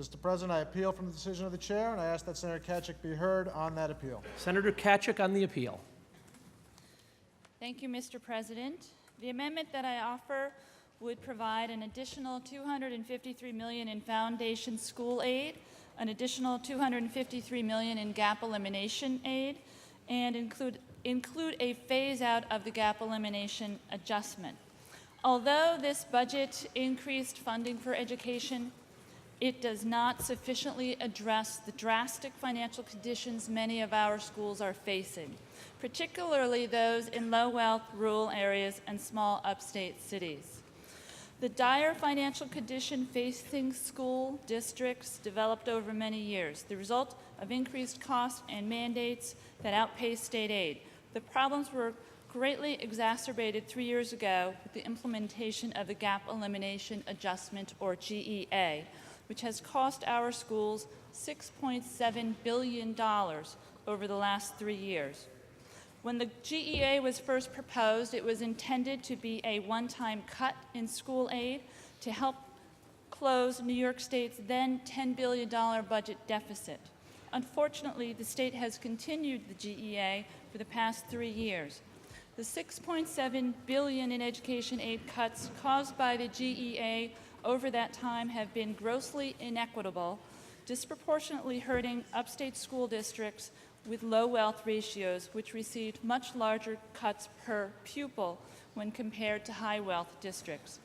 Mr. President, I appeal from the decision of the chair, and I ask that Senator Tkaczyk be heard on that appeal. Senator Tkaczyk on the appeal. Thank you, Mr. President. The amendment that I offer would provide an additional $253 million in foundation school aid, an additional $253 million in gap elimination aid, and include a phase-out of the gap elimination adjustment. Although this budget increased funding for education, it does not sufficiently address the drastic financial conditions many of our schools are facing, particularly those in low-wealth rural areas and small upstate cities. The dire financial condition facing school districts developed over many years, the result of increased costs and mandates that outpaced state aid. The problems were greatly exacerbated 3 years ago with the implementation of the Gap Elimination Adjustment, or GEA, which has cost our schools $6.7 billion over the last 3 years. When the GEA was first proposed, it was intended to be a one-time cut in school aid to help close New York State's then $10 billion budget deficit. Unfortunately, the state has continued the GEA for the past 3 years. The $6.7 billion in education aid cuts caused by the GEA over that time have been grossly inequitable, disproportionately hurting upstate school districts with low wealth ratios, which received much larger cuts per pupil when compared to high wealth districts.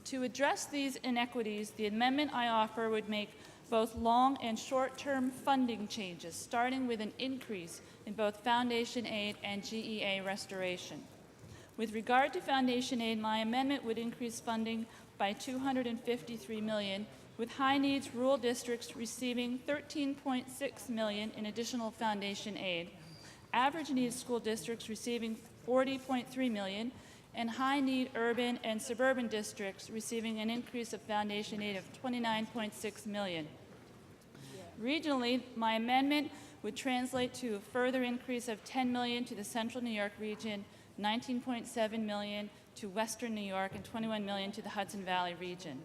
To address these inequities, the amendment I offer would make both long and short-term funding changes, starting with an increase in both foundation aid and GEA restoration. With regard to foundation aid, my amendment would increase funding by $253 million, with high-needs rural districts receiving $13.6 million in additional foundation aid, average needs school districts receiving $40.3 million, and high-need urban and suburban districts receiving an increase of foundation aid of $29.6 million. Regionally, my amendment would translate to a further increase of $10 million to the Central New York region, $19.7 million to Western New York, and $21 million to the Hudson Valley region.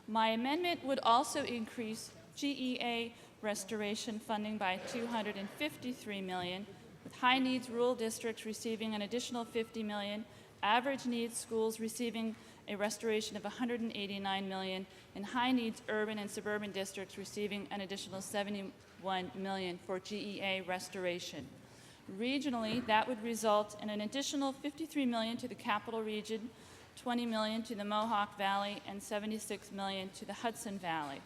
My amendment would also increase GEA restoration funding by $253 million, with high needs rural districts receiving an additional $50 million, average needs schools receiving a restoration of $189 million, and high needs urban and suburban districts receiving an additional $71 million for GEA restoration. Regionally, that would result in an additional $53 million to the Capital Region, $20 million to the Mohawk Valley, and $76 million to the Hudson Valley.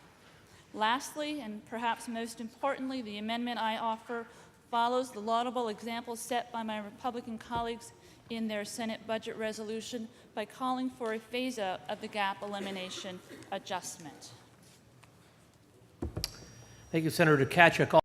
Lastly, and perhaps most importantly, the amendment I offer follows the laudable example set by my Republican colleagues in their Senate budget resolution by calling for a phase-out of the gap elimination adjustment. Thank you, Senator Tkaczyk.